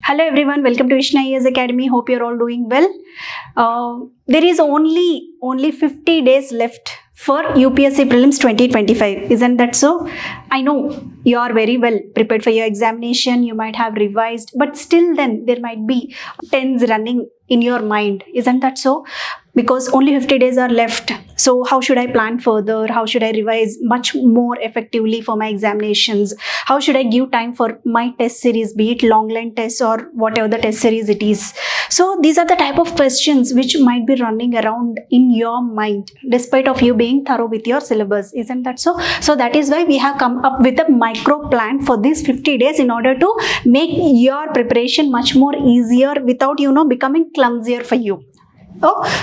Hello everyone, welcome to VISHNU IAS Academy. Hope you're all doing well. There is only 50 days left for UPSC Prelims 2025. Isn't that so? I know you are very well prepared for your examination. You might have revised, but still then there might be tens running in your mind. Isn't that so? Because only 50 days are left. So how should I plan further? How should I revise much more effectively for my examinations? How should I give time for my test series, be it long line tests or whatever the test series it is? So these are the type of questions which might be running around in your mind despite of you being thorough with your syllabus. Isn't that so? So that is why we have come up with a micro plan for these 50 days in order to make your preparation much more easier without, becoming clumsier for you.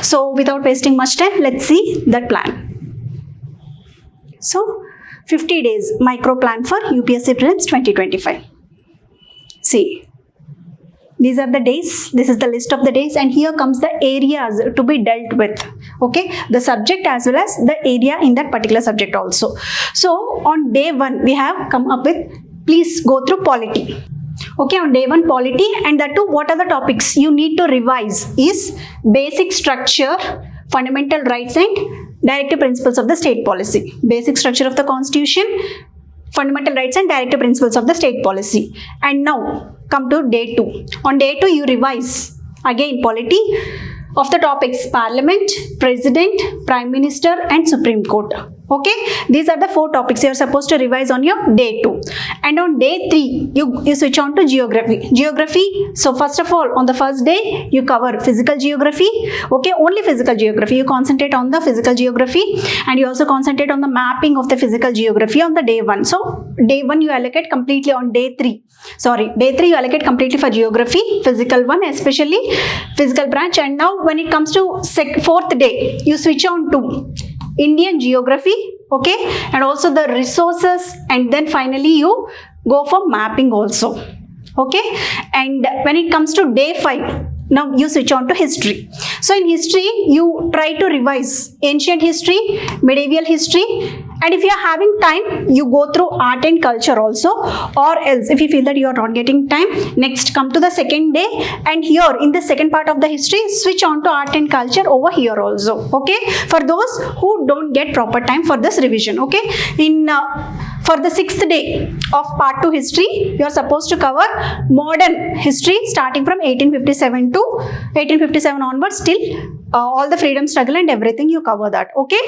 So without wasting much time, let's see that plan. So 50 days micro plan for UPSC Prelims 2025. See, these are the days, this is the list of the days, and here comes the areas to be dealt with. Okay, the subject as well as the area in that particular subject also. So on day 1 we have come up with, please go through polity. Okay, on day 1 polity, and that too, what are the topics you need to revise is basic structure, fundamental rights and directive principles of the state policy. Basic structure of the constitution, fundamental rights and directive principles of the state policy. And now come to day 2. On day 2 you revise again polity of the topics parliament, president, prime minister and supreme court. Okay, these are the 4 topics you are supposed to revise on your day 2. And on day 3 you switch on to geography. So first of all, on the first day you cover physical geography. Okay, only physical geography. You concentrate on the physical geography and you also concentrate on the mapping of the physical geography on the day 1. So day 1 you allocate completely on day 3 you allocate completely for geography, physical one, especially physical branch. And now when it comes to 4th day you switch on to Indian geography, okay, and also the resources, and then finally you go for mapping also. Okay, and when it comes to day 5, now you switch on to history. So in history you try to revise ancient history, medieval history, and if you are having time you go through art and culture also, or else if you feel that you are not getting time, next come to the 2nd day, and here in the second part of the history switch on to art and culture over here also. Okay, for those who don't get proper time for this revision. Okay, in for the 6th day of part 2 history you are supposed to cover modern history starting from 1857 to 1857 onwards till all the freedom struggle and everything you cover that. Okay,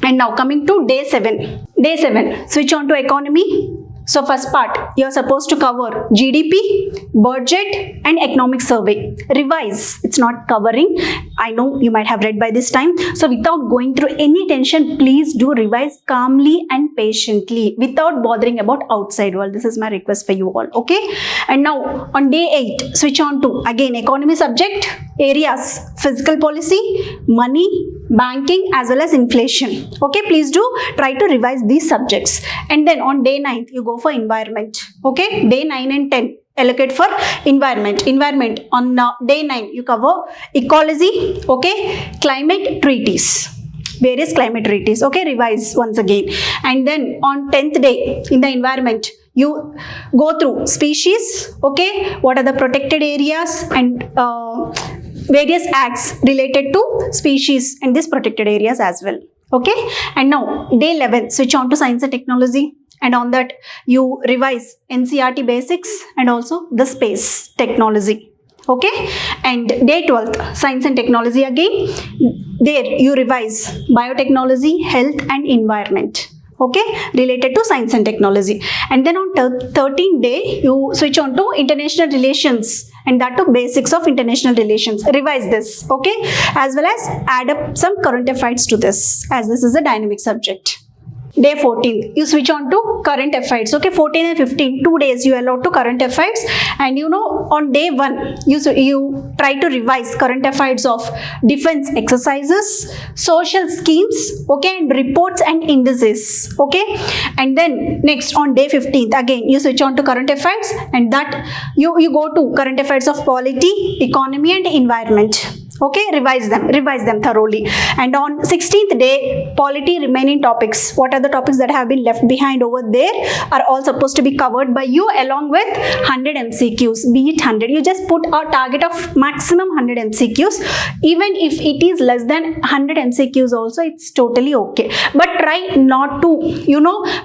and now coming to day 7. Day 7 switch on to economy. So first part you are supposed to cover GDP, budget and economic survey. Revise, it's not covering, I know you might have read by this time, so without going through any tension, please do revise calmly and patiently without bothering about outside world. This is my request for you all. Okay, and now on day 8 switch on to again economy subject, areas physical policy, money, banking as well as inflation. Okay, please do try to revise these subjects. And then on day 9 you go for environment. Okay, day 9 and 10 allocate for environment. On day 9 you cover ecology, okay, climate treaties, various climate treaties. Okay, revise once again. And then on 10th day in the environment you go through species, okay, what are the protected areas and various acts related to species and these protected areas as well. Okay, and now day 11 switch on to science and technology, and on that you revise NCERT basics and also the space technology. Okay, and day 12th science and technology again, there you revise biotechnology, health and environment. Okay, related to science and technology. And then on 13th day you switch on to international relations, and that to basics of international relations. Revise this. Okay, as well as add up some current affairs to this, as this is a dynamic subject. Day 14 you switch on to current affairs. Okay, 14 and 15 2 days you allot to current affairs, and on day 1 you try to revise current affairs of defense exercises, social schemes, okay, and reports and indices. Okay, and then next on day 15th again you switch on to current affairs, and that you go to current affairs of polity, economy and environment. Okay, revise them thoroughly. And on 16th day, polity remaining topics. What are the topics that have been left behind over there are all supposed to be covered by you along with 100 MCQs. Be it 100. You just put a target of maximum 100 MCQs. Even if it is less than 100 MCQs also, it's totally okay. But try not to,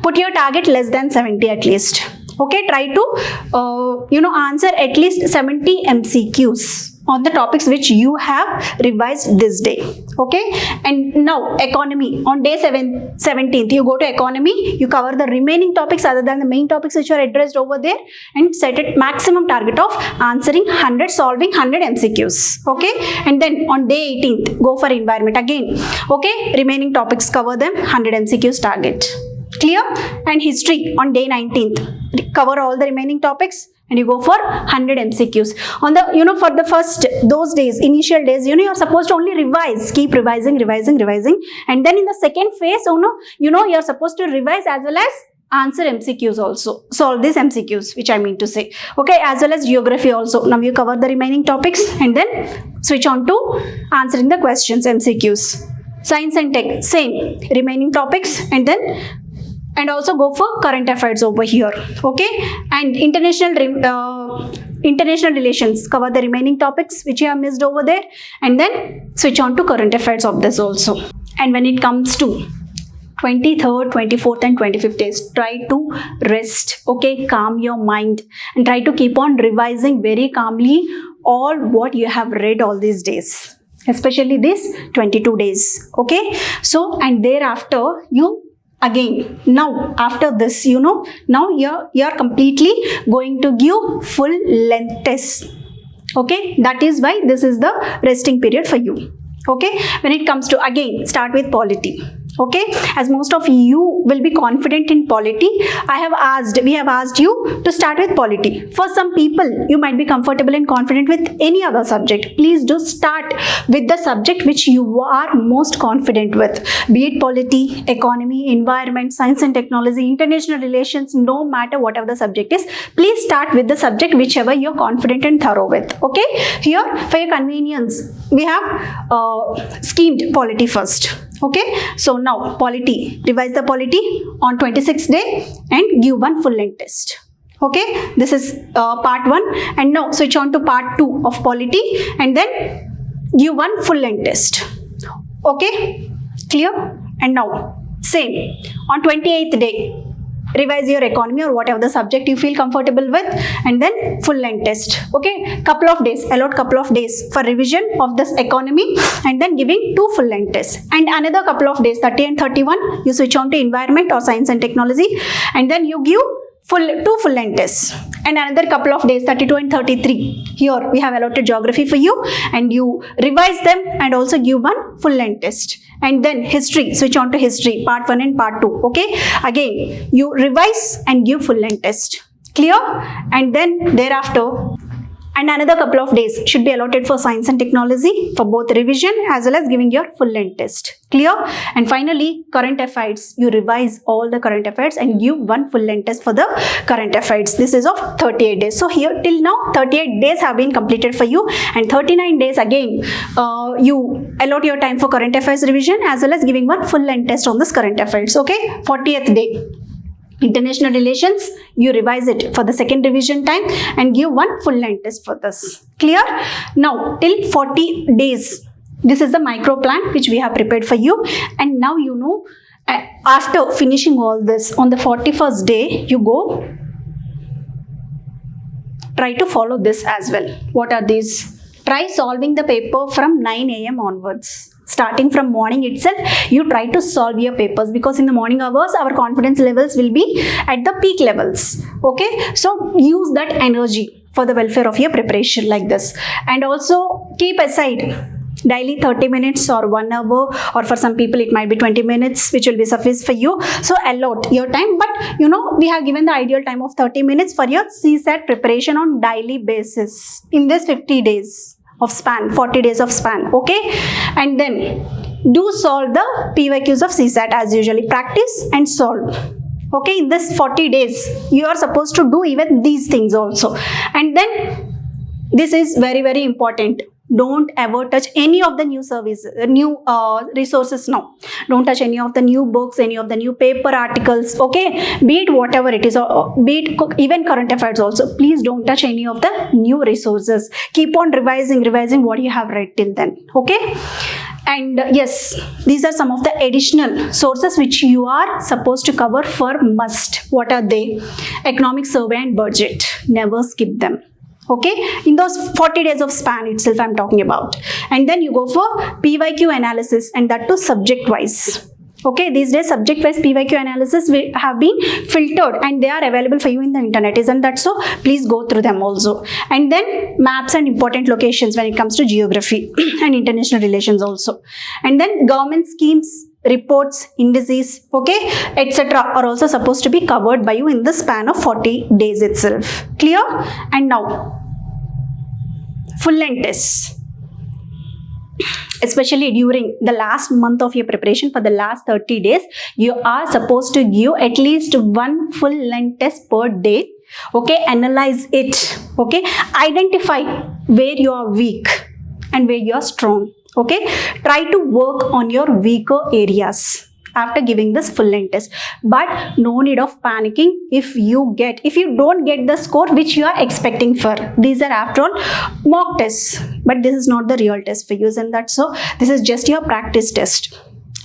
put your target less than 70 at least. Okay, try to, answer at least 70 MCQs on the topics which you have revised this day. Okay, and now economy on day 17th, you go to economy, you cover the remaining topics other than the main topics which are addressed over there, and set a maximum target of answering 100, solving 100 MCQs. Okay, and then on day 18th, go for environment again. Okay, remaining topics, cover them, 100 MCQs target. Clear? And history on day 19th, cover all the remaining topics and you go for 100 MCQs. On the, for the first, those days, initial days, you're supposed to only revise, keep revising. And then in the second phase, you're supposed to revise as well as answer MCQs also. Solve these MCQs, which I mean to say. Okay, as well as geography also. Now you cover the remaining topics and then switch on to answering the questions, MCQs. Science and tech, same, remaining topics and also go for current affairs over here. Okay, and international relations, cover the remaining topics which you have missed over there and then switch on to current affairs of this also. And when it comes to 23rd, 24th and 25th days, try to rest. Okay, calm your mind and try to keep on revising very calmly all what you have read all these days, especially these 22 days. Okay, so and thereafter you again, now after this, now you're completely going to give full length test. Okay, that is why this is the resting period for you. Okay, when it comes to, again, start with polity. Okay, as most of you will be confident in polity, we have asked you to start with polity. For some people, you might be comfortable and confident with any other subject. Please do start with the subject which you are most confident with. Be it polity, economy, environment, science and technology, international relations, no matter whatever the subject is, please start with the subject whichever you're confident and thorough with. Okay, here for your convenience, we have schemed polity first. Okay, so now polity, revise the polity on 26th day and give one full length test. Okay, this is part 1 and now switch on to part 2 of polity and then give one full length test. Okay, clear? And now same on 28th day, revise your economy or whatever the subject you feel comfortable with and then full length test. Okay, couple of days, allot couple of days for revision of this economy and then giving 2 full length tests, and another couple of days, 30 and 31, you switch on to environment or science and technology and then you give 2 full length tests, and another couple of days, 32 and 33, here we have allotted geography for you and you revise them and also give one full length test. And then history, switch on to history, part 1 and part 2. Okay, again you revise and give full length test. Clear? And then thereafter, and another couple of days should be allotted for science and technology for both revision as well as giving your full length test. Clear? And finally, current affairs, you revise all the current affairs and give one full length test for the current affairs. This is of 38 days. So here till now 38 days have been completed for you, and 39 days again you allot your time for current affairs revision as well as giving one full length test on this current affairs. Okay, 40th day, international relations, you revise it for the second revision time and give one full length test for this. Clear? Now till 40 days, this is the micro plan which we have prepared for you, and now after finishing all this on the 41st day, you go try to follow this as well. What are these? Try solving the paper from 9 AM onwards. Starting from morning itself, you try to solve your papers, because in the morning hours our confidence levels will be at the peak levels. Okay, so use that energy for the welfare of your preparation like this, and also keep aside daily 30 minutes or 1 hour, or for some people it might be 20 minutes which will be sufficient for you. So allot your time, but we have given the ideal time of 30 minutes for your CSAT preparation on daily basis in this 50 days of span, 40 days of span. Okay, and then do solve the PYQs of CSAT as usually. Practice and solve. Okay, in this 40 days you are supposed to do even these things also. And then this is very, very important. Don't ever touch any of the new resources now. Don't touch any of the new books, any of the new paper articles, okay? Be it whatever it is, or be it even current affairs also. Please don't touch any of the new resources. Keep on revising what you have read till then, okay? And yes, these are some of the additional sources which you are supposed to cover for must. What are they? Economic survey and budget. Never skip them. Okay, in those 40 days of span itself I'm talking about. And then you go for PYQ analysis, and that too subject wise. Okay, these days subject wise PYQ analysis have been filtered and they are available for you in the internet, isn't that so? Please go through them also. And then maps and important locations when it comes to geography and international relations also. And then government schemes, reports, indices, okay, etc. are also supposed to be covered by you in the span of 40 days itself. Clear? And now, full length tests. Especially during the last month of your preparation, for the last 30 days, you are supposed to give at least one full length test per day. Okay, analyze it. Okay, identify where you are weak and where you are strong. Okay, try to work on your weaker areas after giving this full length test. But no need of panicking if you don't get the score which you are expecting for. These are after all mock tests, but this is not the real test for you, and that's so. This is just your practice test.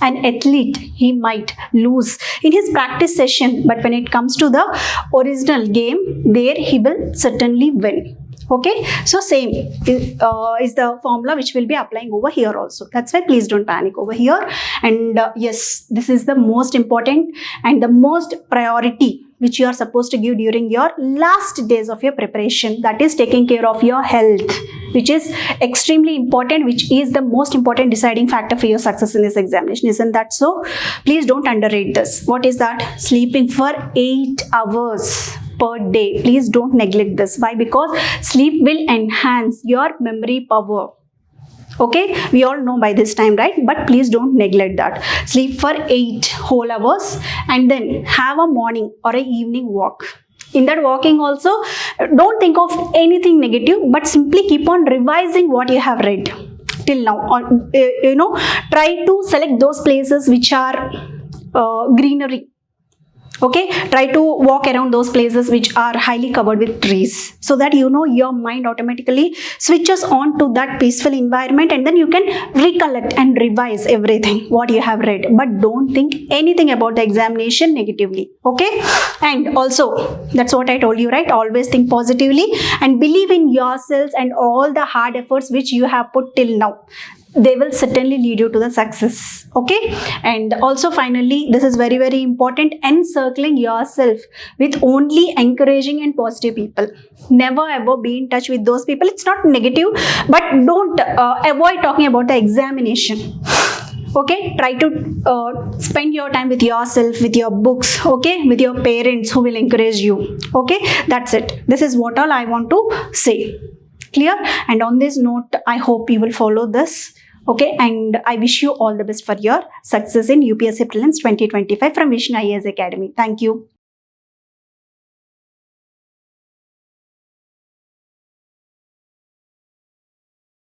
An athlete, he might lose in his practice session, but when it comes to the original game, there he will certainly win. Okay, so same is the formula which will be applying over here also. That's why please don't panic over here. And yes, this is the most important and the most priority which you are supposed to give during your last days of your preparation. That is taking care of your health, which is extremely important, which is the most important deciding factor for your success in this examination. Isn't that so? Please don't underrate this. What is that? Sleeping for 8 hours per day. Please don't neglect this. Why? Because sleep will enhance your memory power. Okay, we all know by this time, right? But please don't neglect that. Sleep for 8 whole hours and then have a morning or an evening walk. In that walking also, don't think of anything negative, but simply keep on revising what you have read till now. Try to select those places which are greenery. Okay, try to walk around those places which are highly covered with trees, so that your mind automatically switches on to that peaceful environment, and then you can recollect and revise everything what you have read. But don't think anything about the examination negatively. Okay, and also that's what I told you, right? Always think positively and believe in yourselves and all the hard efforts which you have put till now. They will certainly lead you to the success. Okay, and also finally, this is very, very important, encircling yourself with only encouraging and positive people. Never ever be in touch with those people. It's not negative, but don't avoid talking about the examination. Okay, try to spend your time with yourself, with your books, okay, with your parents who will encourage you. Okay, that's it. This is what all I want to say. Clear? And on this note, I hope you will follow this. Okay, and I wish you all the best for your success in UPSC Prelims 2025 from VISHNU IAS Academy. Thank you.